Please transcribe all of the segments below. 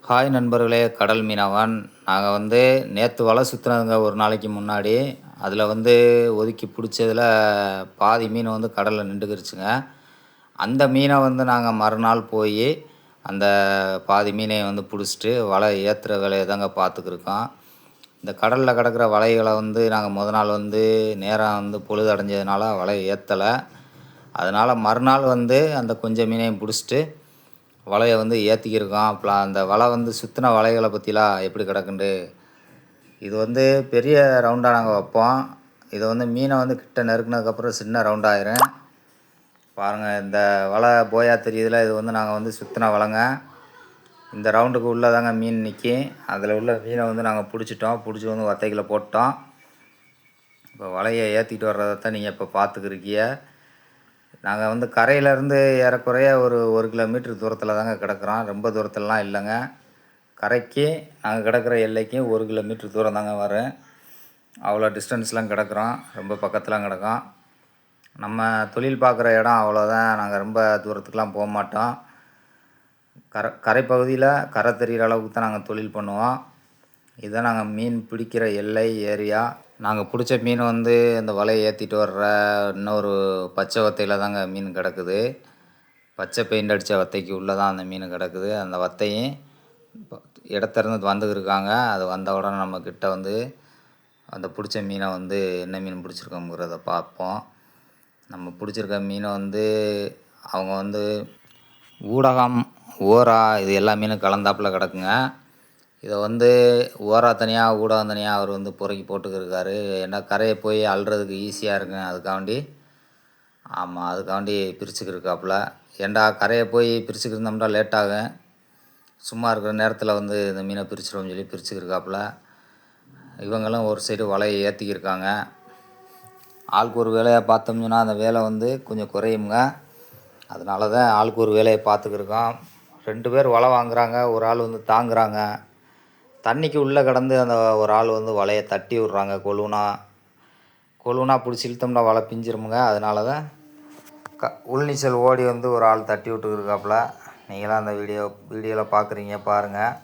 Hi நண்பர்களே, கடல் மீனவன். நாங்கள் நேற்று வலை சுற்றுனதுங்க ஒரு நாளைக்கு முன்னாடி. அதில் ஒதுக்கி பிடிச்சதில் பாதி மீன் கடலில் நின்றுக்கிருச்சுங்க. அந்த மீனை நாங்கள் மறுநாள் போய் அந்த பாதி மீனை பிடிச்சிட்டு வலை ஏற்றுற வேலையை தாங்க பார்த்துக்கிருக்கோம். இந்த கடலில் கிடக்கிற வலைகளை நாங்கள் நாள் நேரம் பொழுது அடைஞ்சதுனால வலையை ஏற்றலை. அதனால் மறுநாள் அந்த கொஞ்சம் மீனையும் பிடிச்சிட்டு வலையை ஏற்றிக்கிருக்கோம். அப்பலாம் அந்த வலை சுற்றின வலைகளை பற்றிலாம் எப்படி கிடக்குண்டு. இது பெரிய ரவுண்டாக நாங்கள் வைப்போம். இதை மீனை கிட்ட நெருக்கினதுக்கப்புறம் சின்ன ரவுண்டாயிரும். பாருங்கள், இந்த வலை போயா தெரியுதுல, இது நாங்கள் சுற்றின வலைங்க. இந்த ரவுண்டுக்கு உள்ளதாங்க மீன் நிற்கி. அதில் உள்ள மீனை நாங்கள் பிடிச்சிட்டோம். பிடிச்சி வத்தைகளை போட்டோம். இப்போ வலையை ஏற்றிக்கிட்டு வர்றதைத்தான் நீங்கள் இப்போ பார்த்துக்கிருக்கீங்க. நாங்கள் கரையிலேருந்து ஏறக்குறைய ஒரு கிலோமீட்டர் தூரத்தில் தாங்க கிடக்குறோம். ரொம்ப தூரத்திலலாம் இல்லைங்க. கரைக்கு நாங்கள் கிடக்கிற எல்லைக்கும் 1 கிலோமீட்டர் தூரம் தாங்க வரும். அவ்வளோ டிஸ்டன்ஸ்லாம் கிடக்குறோம். ரொம்ப பக்கத்துலாம் கிடக்கும். நம்ம தொழில் பார்க்குற இடம் அவ்வளோதான். நாங்கள் ரொம்ப தூரத்துக்கெலாம் போக மாட்டோம். கரைப்பகுதியில் கரை தெரிகிற அளவுக்கு தான் நாங்கள் தொழில் பண்ணுவோம். இதுதான் நாங்கள் மீன் பிடிக்கிற எல்லை ஏரியா. நாங்கள் பிடிச்ச மீன் அந்த வலையை ஏற்றிட்டு வர்ற இன்னொரு பச்சை வத்தையில் தாங்க மீன் கிடக்குது. பச்சை பெயிண்ட் அடித்த வத்தைக்கு உள்ளே தான் அந்த மீன் கிடக்குது. அந்த வத்தையும் இடத்துலேருந்து வந்துக்கிருக்காங்க. அது வந்த உடனே நம்மக்கிட்ட அந்த பிடிச்ச மீனை என்ன மீன் பிடிச்சிருக்கோங்கிறத பார்ப்போம். நம்ம பிடிச்சிருக்க மீனை அவங்க ஊடகம், ஓரா இது எல்லா மீனும் கலந்தாப்பில் கிடக்குங்க. இதை ஓரா தனியாக ஊடகம் தனியாக அவர் பொறுக்கி போட்டுக்கிருக்காரு. ஏன்னா கரையை போய் அள்ளுறதுக்கு ஈஸியாக இருக்குங்க. அதுக்காண்டி பிரிச்சுக்கிருக்காப்புல. ஏண்டா கரையை போய் பிரிச்சுக்கிருந்தோம்னா லேட் ஆகும். சும்மா இருக்கிற நேரத்தில் இந்த மீனை பிரிச்சிடுவோம்னு சொல்லி பிரிச்சுக்கிருக்காப்புல. இவங்களும் ஒரு சைடு வலையை ஏற்றிக்கிருக்காங்க. ஆளுக்கு ஒரு வேலையை பார்த்தோம்னா அந்த வேலை கொஞ்சம் குறையுங்க. அதனால தான் ஆளுக்கு ஒரு வேலையை பார்த்துக்கிருக்கோம். 2 பேர் வலை வாங்குறாங்க. ஒரு ஆள் தாங்குறாங்க. தண்ணிக்கு உள்ளே கிடந்து அந்த ஒரு ஆள் வலையை தட்டி விட்றாங்க. கொழுனா பிடிச்சி இழுத்தோம்னா வலை பிஞ்சிருமுங்க. அதனால தான் உள்நீச்சல் ஓடி ஒரு ஆள் தட்டி விட்டுருக்காப்புல. நீங்களாம் அந்த வீடியோவில் பார்க்குறீங்க, பாருங்கள்.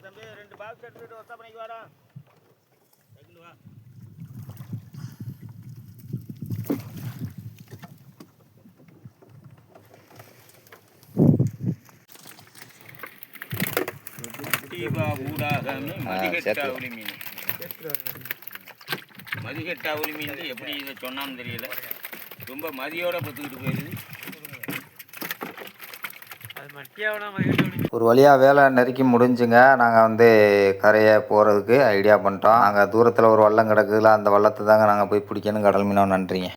தம்பி 2 பாக்ஸ் எடுத்துட்டு ஒத்த பண்ணிக்கு வாடா. வா. மதிகட்டாவுளி மீன் எப்படி இதை சொன்னான்னு தெரியல. ரொம்ப மதியோட பத்துக்கிட்டு போயிடுது. ஒரு வழியாக வேலை நெருக்கி முடிஞ்சுங்க. நாங்கள் கரையை போகிறதுக்கு ஐடியா பண்ணிட்டோம். நாங்கள் தூரத்தில் ஒரு வல்லம் கிடக்குதுல, அந்த வல்லத்தை தாங்க நாங்கள் போய் பிடிக்கணும். கடல் மீனவன் நன்றிங்க.